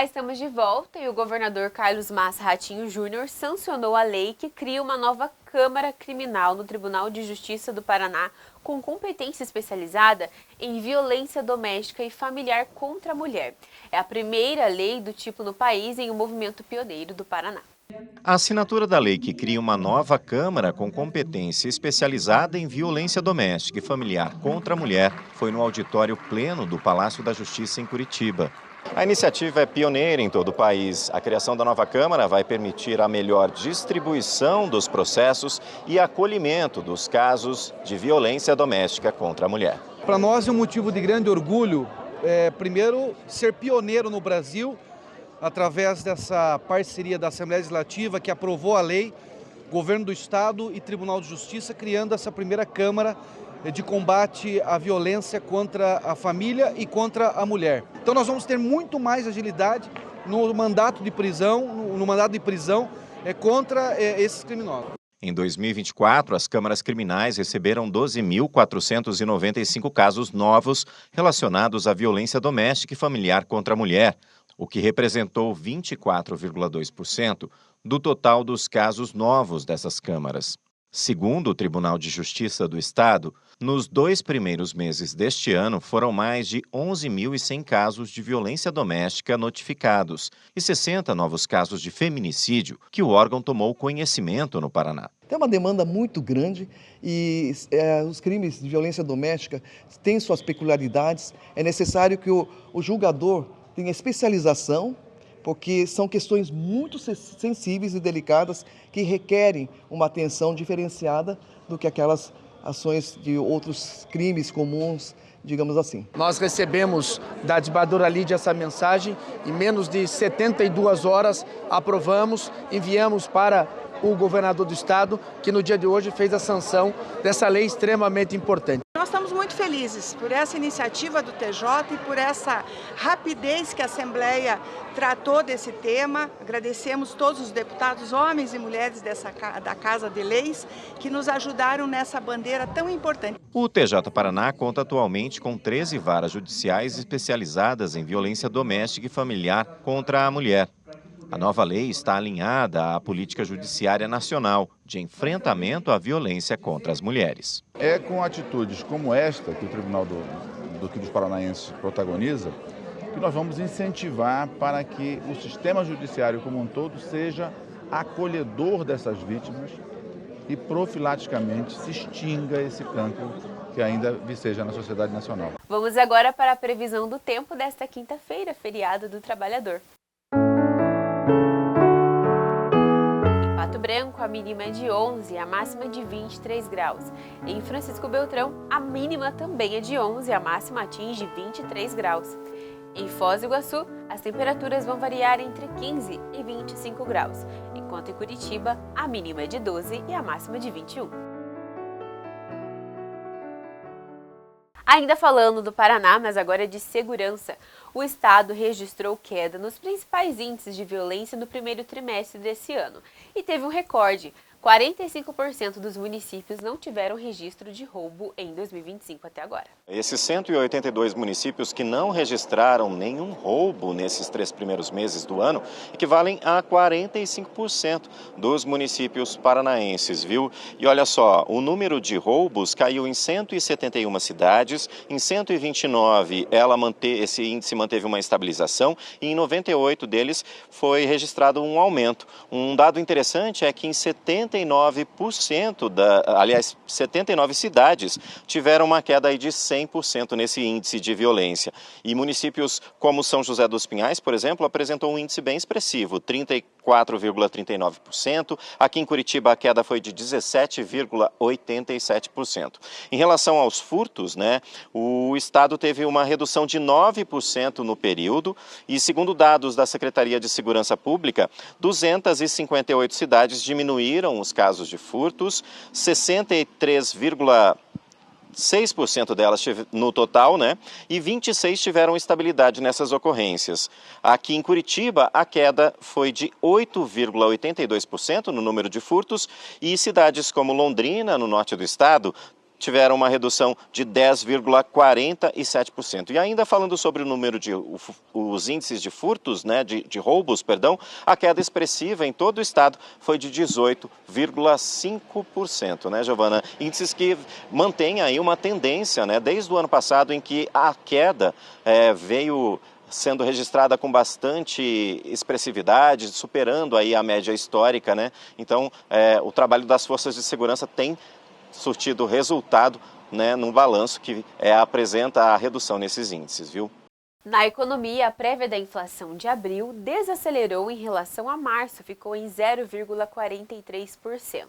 Já estamos de volta e o governador Carlos Massa Ratinho Júnior sancionou a lei que cria uma nova Câmara Criminal no Tribunal de Justiça do Paraná com competência especializada em violência doméstica e familiar contra a mulher. É a primeira lei do tipo no país em um movimento pioneiro do Paraná. A assinatura da lei que cria uma nova Câmara com competência especializada em violência doméstica e familiar contra a mulher foi no auditório pleno do Palácio da Justiça em Curitiba. A iniciativa é pioneira em todo o país. A criação da nova Câmara vai permitir a melhor distribuição dos processos e acolhimento dos casos de violência doméstica contra a mulher. Para nós é um motivo de grande orgulho, primeiro, ser pioneiro no Brasil, através dessa parceria da Assembleia Legislativa que aprovou a lei, Governo do Estado e Tribunal de Justiça, criando essa primeira Câmara de combate à violência contra a família e contra a mulher. Então nós vamos ter muito mais agilidade no mandato de prisão, contra esses criminosos. Em 2024, as câmaras criminais receberam 12.495 casos novos relacionados à violência doméstica e familiar contra a mulher, o que representou 24,2% do total dos casos novos dessas câmaras. Segundo o Tribunal de Justiça do Estado, nos 2 primeiros meses deste ano foram mais de 11.100 casos de violência doméstica notificados e 60 novos casos de feminicídio que o órgão tomou conhecimento no Paraná. Tem uma demanda muito grande e os crimes de violência doméstica têm suas peculiaridades. É necessário que o julgador tenha especialização, porque são questões muito sensíveis e delicadas que requerem uma atenção diferenciada do que aquelas ações de outros crimes comuns, digamos assim. Nós recebemos da desembargadora Lídia essa mensagem, em menos de 72 horas aprovamos, enviamos para o governador do estado, que no dia de hoje fez a sanção dessa lei extremamente importante. Nós estamos muito felizes por essa iniciativa do TJ e por essa rapidez que a Assembleia tratou desse tema. Agradecemos todos os deputados, homens e mulheres da Casa de Leis, que nos ajudaram nessa bandeira tão importante. O TJ Paraná conta atualmente com 13 varas judiciais especializadas em violência doméstica e familiar contra a mulher. A nova lei está alinhada à política judiciária nacional de enfrentamento à violência contra as mulheres. É com atitudes como esta que o Tribunal dos Paranaenses protagoniza que nós vamos incentivar para que o sistema judiciário como um todo seja acolhedor dessas vítimas e profilaticamente se extinga esse cancro que ainda viceja na sociedade nacional. Vamos agora para a previsão do tempo desta quinta-feira, feriado do trabalhador. Pato Branco, a mínima é de 11, a máxima de 23 graus. Em Francisco Beltrão, a mínima também é de 11, a máxima atinge 23 graus. Em Foz do Iguaçu, as temperaturas vão variar entre 15 e 25 graus, enquanto em Curitiba, a mínima é de 12 e a máxima de 21. Ainda falando do Paraná, mas agora de segurança, o estado registrou queda nos principais índices de violência no primeiro trimestre desse ano e teve um recorde. 45% dos municípios não tiveram registro de roubo em 2025 até agora. Esses 182 municípios que não registraram nenhum roubo nesses 3 primeiros meses do ano equivalem a 45% dos municípios paranaenses, viu? E olha só, o número de roubos caiu em 171 cidades, em 129 esse índice manteve uma estabilização e em 98 deles foi registrado um aumento. Um dado interessante é que em 79 cidades tiveram uma queda aí de 100% nesse índice de violência. E municípios como São José dos Pinhais, por exemplo, apresentou um índice bem expressivo, 34,39%. Aqui em Curitiba a queda foi de 17,87%. Em relação aos furtos, o estado teve uma redução de 9% no período e, segundo dados da Secretaria de Segurança Pública, 258 cidades diminuíram os casos de furtos, 63,6% delas no total, e 26 tiveram estabilidade nessas ocorrências. Aqui em Curitiba, a queda foi de 8,82% no número de furtos e cidades como Londrina, no norte do estado, tiveram uma redução de 10,47%. E ainda falando sobre o número de os índices de furtos, né, de roubos, perdão, a queda expressiva em todo o estado foi de 18,5%, né, Giovana? Índices que mantêm aí uma tendência, né, desde o ano passado, em que a queda veio sendo registrada com bastante expressividade, superando aí a média histórica, né? Então, o trabalho das forças de segurança tem surtido resultado, né, num balanço que apresenta a redução nesses índices, viu? Na economia, a prévia da inflação de abril desacelerou em relação a março, ficou em 0,43%.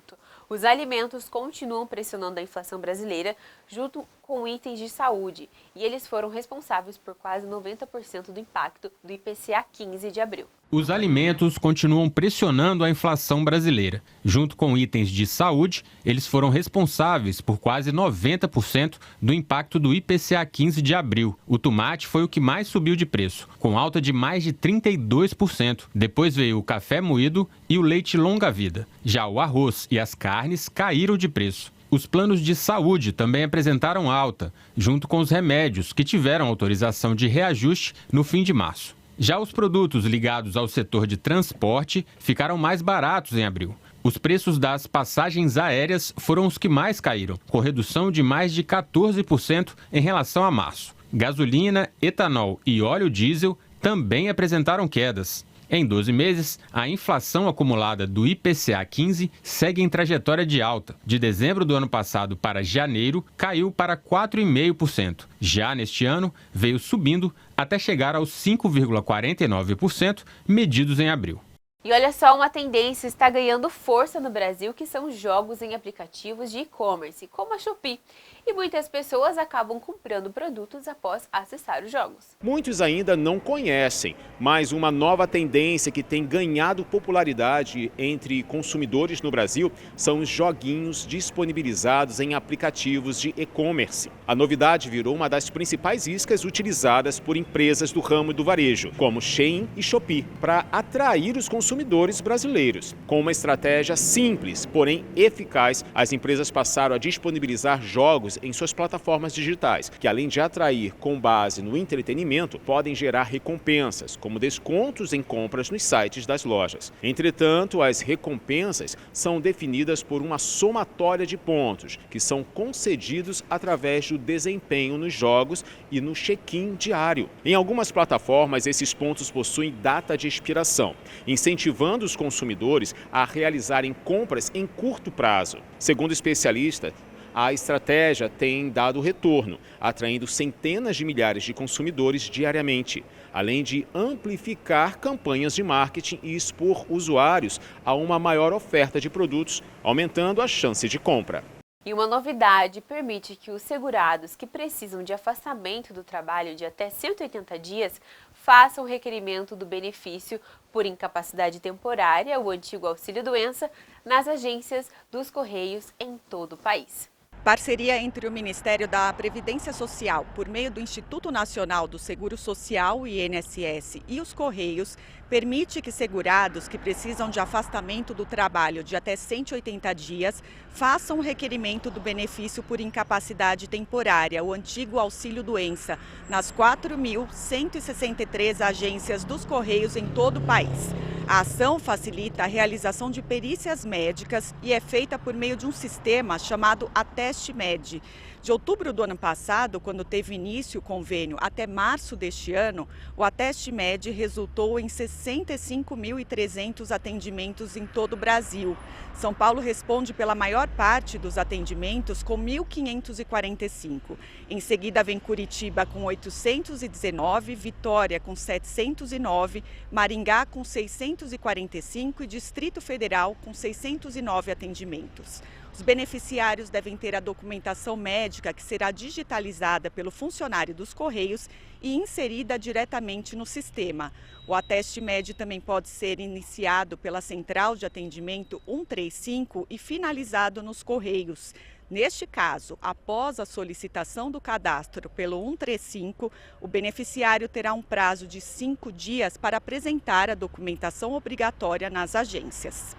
Os alimentos continuam pressionando a inflação brasileira junto com itens de saúde, e eles foram responsáveis por quase 90% do impacto do IPCA 15 de abril. Os alimentos continuam pressionando a inflação brasileira. Junto com itens de saúde, eles foram responsáveis por quase 90% do impacto do IPCA 15 de abril. O tomate foi o que mais subiu de preço, com alta de mais de 32%. Depois veio o café moído e o leite longa-vida. Já o arroz e as carnes caíram de preço. Os planos de saúde também apresentaram alta, junto com os remédios, que tiveram autorização de reajuste no fim de março. Já os produtos ligados ao setor de transporte ficaram mais baratos em abril. Os preços das passagens aéreas foram os que mais caíram, com redução de mais de 14% em relação a março. Gasolina, etanol e óleo diesel também apresentaram quedas. Em 12 meses, a inflação acumulada do IPCA 15 segue em trajetória de alta. De dezembro do ano passado para janeiro, caiu para 4,5%. Já neste ano, veio subindo até chegar aos 5,49% medidos em abril. E olha só, uma tendência está ganhando força no Brasil, que são jogos em aplicativos de e-commerce, como a Shopee. E muitas pessoas acabam comprando produtos após acessar os jogos. Muitos ainda não conhecem, mas uma nova tendência que tem ganhado popularidade entre consumidores no Brasil são os joguinhos disponibilizados em aplicativos de e-commerce. A novidade virou uma das principais iscas utilizadas por empresas do ramo do varejo, como Shein e Shopee, para atrair os consumidores brasileiros. Com uma estratégia simples, porém eficaz, as empresas passaram a disponibilizar jogos em suas plataformas digitais, que além de atrair com base no entretenimento, podem gerar recompensas, como descontos em compras nos sites das lojas. Entretanto, as recompensas são definidas por uma somatória de pontos, que são concedidos através do desempenho nos jogos e no check-in diário. Em algumas plataformas, esses pontos possuem data de expiração, incentivando os consumidores a realizarem compras em curto prazo. Segundo especialistas, a estratégia tem dado retorno, atraindo centenas de milhares de consumidores diariamente, além de amplificar campanhas de marketing e expor usuários a uma maior oferta de produtos, aumentando a chance de compra. E uma novidade permite que os segurados que precisam de afastamento do trabalho de até 180 dias façam o requerimento do benefício por incapacidade temporária, o antigo auxílio-doença, nas agências dos Correios em todo o país. Parceria entre o Ministério da Previdência Social, por meio do Instituto Nacional do Seguro Social, INSS, e os Correios, permite que segurados que precisam de afastamento do trabalho de até 180 dias façam o requerimento do benefício por incapacidade temporária, o antigo auxílio-doença, nas 4.163 agências dos Correios em todo o país. A ação facilita a realização de perícias médicas e é feita por meio de um sistema chamado AtesteMed. De outubro do ano passado, quando teve início o convênio, até março deste ano, o AtesteMed resultou em 65.300 atendimentos em todo o Brasil. São Paulo responde pela maior parte dos atendimentos, com 1.545. Em seguida vem Curitiba com 819, Vitória com 709, Maringá com 645 e Distrito Federal com 609 atendimentos. Os beneficiários devem ter a documentação médica que será digitalizada pelo funcionário dos Correios e inserida diretamente no sistema. O AtesteMed também pode ser iniciado pela Central de Atendimento 135 e finalizado nos Correios. Neste caso, após a solicitação do cadastro pelo 135, o beneficiário terá um prazo de 5 dias para apresentar a documentação obrigatória nas agências.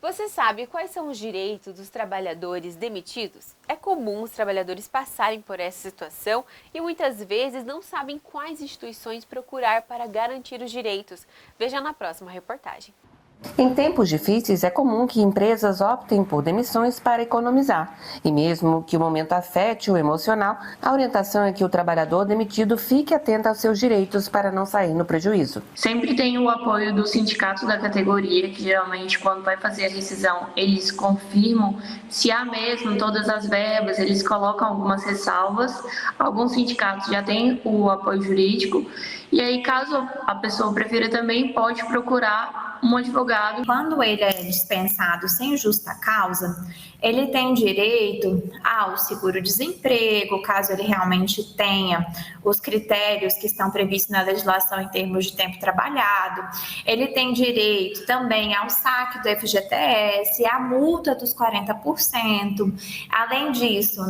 Você sabe quais são os direitos dos trabalhadores demitidos? É comum os trabalhadores passarem por essa situação e muitas vezes não sabem quais instituições procurar para garantir os direitos. Veja na próxima reportagem. Em tempos difíceis, é comum que empresas optem por demissões para economizar. E mesmo que o momento afete o emocional, a orientação é que o trabalhador demitido fique atento aos seus direitos para não sair no prejuízo. Sempre tem o apoio do sindicato da categoria, que geralmente quando vai fazer a rescisão, eles confirmam se há mesmo todas as verbas, eles colocam algumas ressalvas. Alguns sindicatos já têm o apoio jurídico. E aí, caso a pessoa prefira também, pode procurar um advogado. Quando ele é dispensado sem justa causa, ele tem direito ao seguro-desemprego, caso ele realmente tenha os critérios que estão previstos na legislação em termos de tempo trabalhado. Ele tem direito também ao saque do FGTS, à multa dos 40%. Além disso,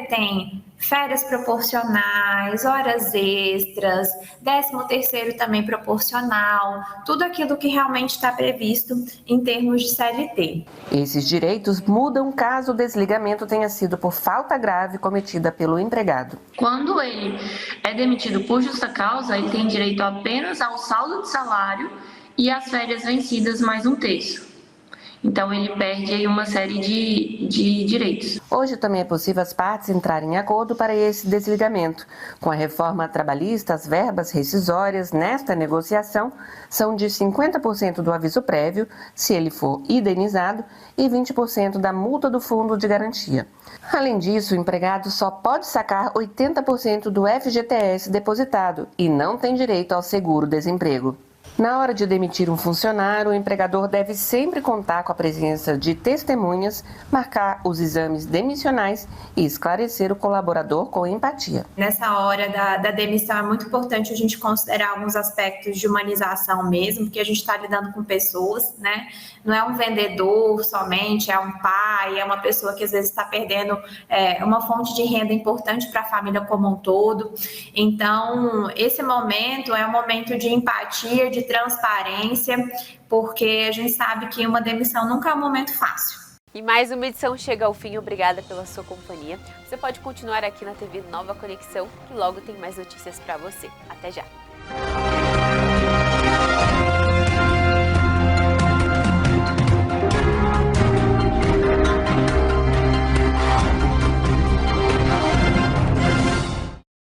tem férias proporcionais, horas extras, 13º também proporcional, tudo aquilo que realmente está previsto em termos de CLT. Esses direitos mudam caso o desligamento tenha sido por falta grave cometida pelo empregado. Quando ele é demitido por justa causa, ele tem direito apenas ao saldo de salário e às férias vencidas mais 1/3. Então, ele perde aí uma série de direitos. Hoje também é possível as partes entrarem em acordo para esse desligamento. Com a reforma trabalhista, as verbas rescisórias nesta negociação são de 50% do aviso prévio, se ele for indenizado, e 20% da multa do fundo de garantia. Além disso, o empregado só pode sacar 80% do FGTS depositado e não tem direito ao seguro-desemprego. Na hora de demitir um funcionário, o empregador deve sempre contar com a presença de testemunhas, marcar os exames demissionais e esclarecer o colaborador com empatia. Nessa hora da demissão é muito importante a gente considerar alguns aspectos de humanização mesmo, porque a gente está lidando com pessoas, Não é um vendedor somente, é um pai, é uma pessoa que às vezes está perdendo uma fonte de renda importante para a família como um todo. Então, esse momento é um momento de empatia, de transparência, porque a gente sabe que uma demissão nunca é um momento fácil. E mais uma edição chega ao fim. Obrigada pela sua companhia. Você pode continuar aqui na TV Nova Conexão, que logo tem mais notícias para você. Até já!